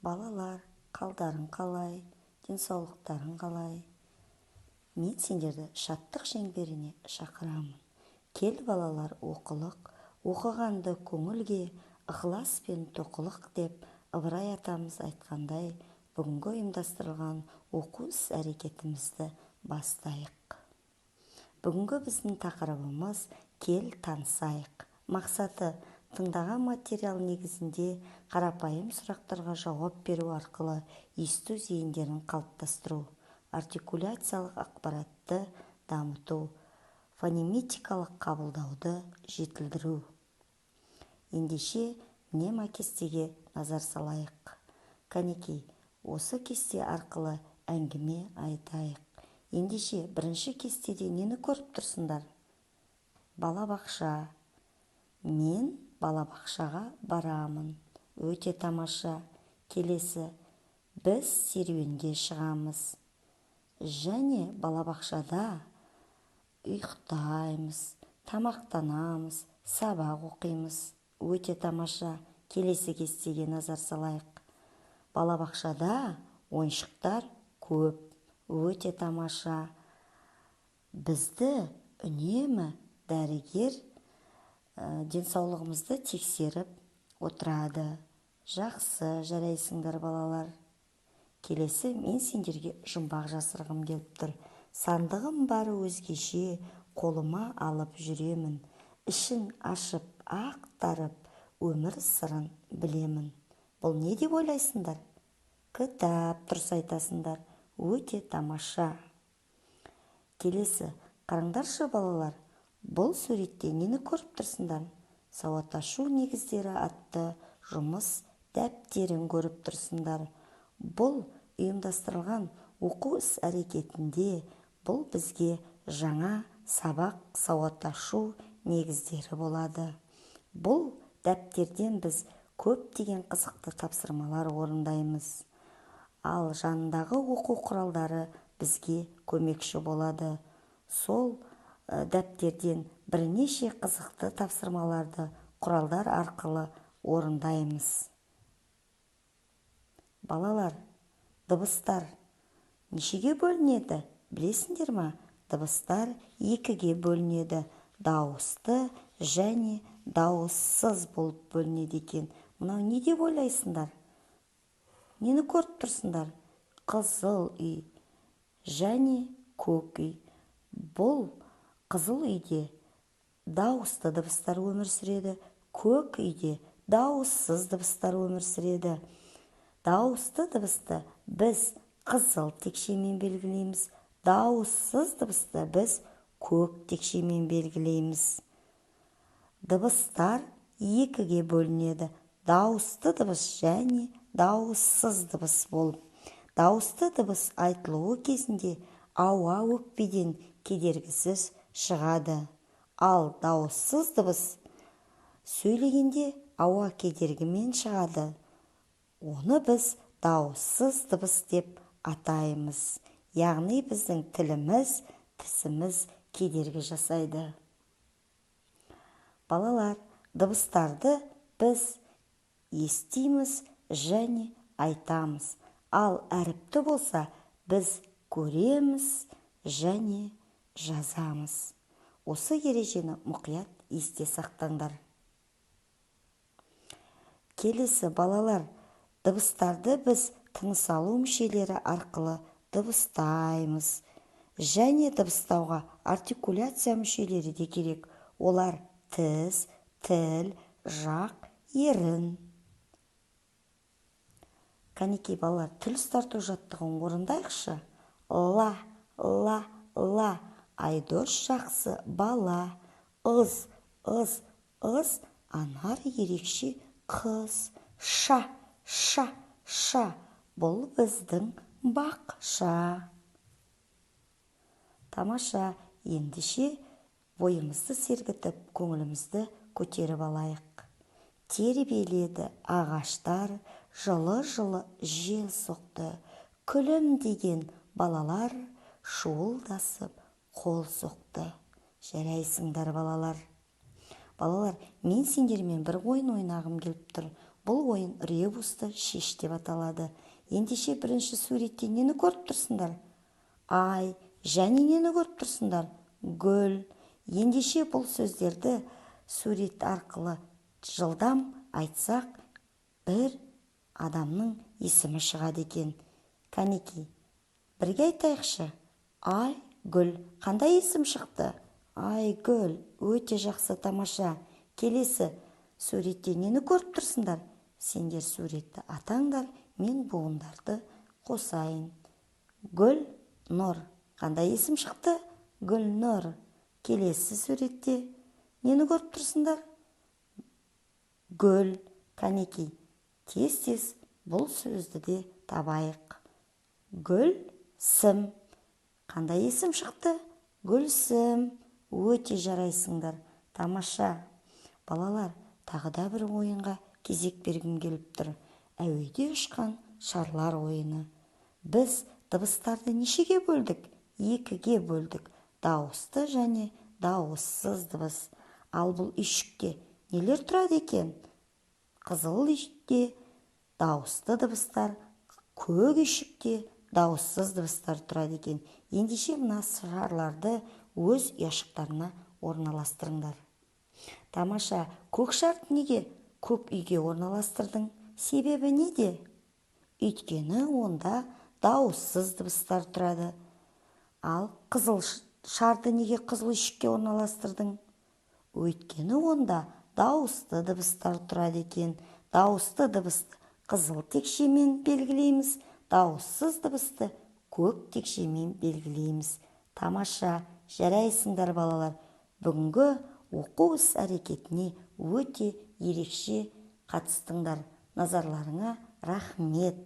Балалар, қалдарың қалай, денсаулықтарың қалай? Мен сендерді шаттық шеңберіне шақырамын. Кел балалар, оқылық, оқығанды көңілге, ықылас пен тоқылық деп Ыбырай атамыз айтқандай, бүгінгі ұйымдастырылған оқу іс-әрекетімізді бастайық. Бүгінгі біздің тақырыбымыз кел танысайық. Мақсаты тыңдаған материал негізінде қарапайым сұрақтарға жауап беру арқылы есту зейіндерін қалыптастыру, артикуляциялық ақпаратты дамыту, фонемитикалық қабылдауды жетілдіру. Ендеше міне кестеге назар салайық. Кәнекей, осы кесте арқылы әңгіме айтайық. Ендеше бірінші кестеде нені көріп тұрсыңдар? Балабақша. Мен балабақшаға барамын. Өте тамаша. Келесі, біз серуенге шығамыз. Және балабақшада ұйықтаймыз, тамақтанамыз, сабақ оқимыз. Өте тамаша. Келесі кестеге назар салайық. Балабақшада ойыншықтар көп. Өте тамаша. Бізді үнемі дәрігер денсаулығымызды тексеріп отырады. Жақсы, жарайсыңдар балалар. Келесі, мен сендерге жұмбақ жасырғым келіп тұр. Сандығым бар өзгеше, қолыма алып жүремін. Ішін ашып, ақтарып, өмір сырын білемін. Бұл не деп ойлайсыңдар? Кітап, дұрыс айтасыңдар. Өте тамаша. Келесі, қараңдаршы балалар, бұл суретте нені көріп тұрсыңдар? Сауатташу негіздері атты жұмыс дәптерін көріп тұрсыңдар. Бұл ұйымдастырылған оқу іс-әрекетінде бұл бізге жаңа сабақ сауатташу негіздері болады. Бұл дәптерден біз көптеген қызықты тапсырмалар орындаймыз. Ал жанындағы оқу құралдары бізге көмекші болады. Сол дәптерден бірнеше қызықты тапсырмаларды құралдар арқылы орындаймыз. Балалар, дыбыстар нешеге бөлінеді? Білесіңдер ма? Дыбыстар екіге бөлінеді. Дауысты және дауыссыз болып бөлінеді екен. Мынау не деп ойлайсыңдар? Нені көріп тұрсыңдар? Қызыл үй және көк үй. Бұл қызыл үйде дауысты дыбыстар өмір сүреді, көк үйде дауыссыз дыбыстар өмір сүреді. Дауысты дыбысты біз қызыл текшемен белгілейміз, дауыссыз дыбысты біз көк текшемен белгілейміз. Дыбыстар екіге бөлінеді, дауысты дыбыс және дауыссыз дыбыс болып. Дауысты дыбыс айтылуы кезінде ауа өкпеден кедергісіз шығады. Ал дауыссыз дыбыс сөйлегенде ауа кедергімен шығады. Оны біз дауыссыз дыбыс деп атаймыз. Яғни біздің тіліміз, тісіміз кедергі жасайды. Балалар, дыбыстарды біз естиміз және айтамыз. Ал әріпті болса, біз көреміз және жазамыз. Осы ережені мұқият есте сақтаңдар. Келесі, балалар, дыбыстарды біз тыныс алу мүшелері арқылы дыбыстаймыз. Және дыбыстауға артикуляция мүшелері де керек. Олар тіс, тіл, жақ, ерін. Кәнекей балалар, тіл ұстарту жаттығын орындайықшы. Ла, ла, ла. Айдос жақсы бала. Ыз, ыз, ыз. Анар ерекше қыз. Ша, ша, ша. Бұл біздің бақша. Тамаша. Ендеше бойымызды сергітіп, көңілімізді көтеріп алайық. Тербеледі ағаштар, жылы-жылы жел соқты. Күлім деген балалар шуылдасып қол соқты. Жарайсыңдар балалар. Балалар, мен сендермен бір ойын ойнағым келіп тұр. Бұл ойын ребусты шеш деп аталады. Ендеше бірінші суретте нені көріп тұрсыңдар? Ай, және нені көріп тұрсыңдар? Гүл. Ендеше бұл сөздерді сурет арқылы жылдам айтсақ, бір адамның есімі шығады екен. Кәнеки, бірге айтайықшы. Ай, гүл. Қандай есім шықты? Ай, гүл. Өте жақсы, тамаша. Келесі суретте нені көріп тұрсыңдар? Сендер суретті атаңдар, мен буындарды қосайын. Гүл, нұр. Қандай есім шықты? Гүл, нұр. Келесі суретте нені көріп тұрсыңдар? Гүл. Кәнеки, тез-тез бұл сөзді де табайық. Гүл, сім. Қандай есім шықты? Гүлсім. Өте жарайсыңдар. Тамаша. Балалар, тағы да бір ойынға кезек бергім келіп тұр. Әуеде ұшқан шарлар ойыны. Біз дыбыстарды нешеге бөлдік? Екіге бөлдік. Дауысты және дауыссыз дыбыс. Ал бұл үйшікте нелер тұрады екен? Қызыл үйшікте дауысты дыбыстар, көк үйшікте дауыссыз дыбыстар тұрады екен. Ендеше мына шарларды өз ұяшықтарына орналастырыңдар. Тамаша, көк шарды неге көк үйге орналастырдың? Себебі неде? Өйткені онда дауыссыз дыбыстар тұрады. Ал қызыл шарды неге қызыл үйшікке орналастырдың? Өйткені онда дауысты дыбыстар тұрады екен. Дауысты дыбысты қызыл текшемен белгілейміз, дауыссыз дыбысты көк текшемен белгілейміз. Тамаша, жарайсыңдар балалар. Бүгінгі оқу іс әрекетіне өте ерекше қатыстыңдар. Назарларыңа рахмет.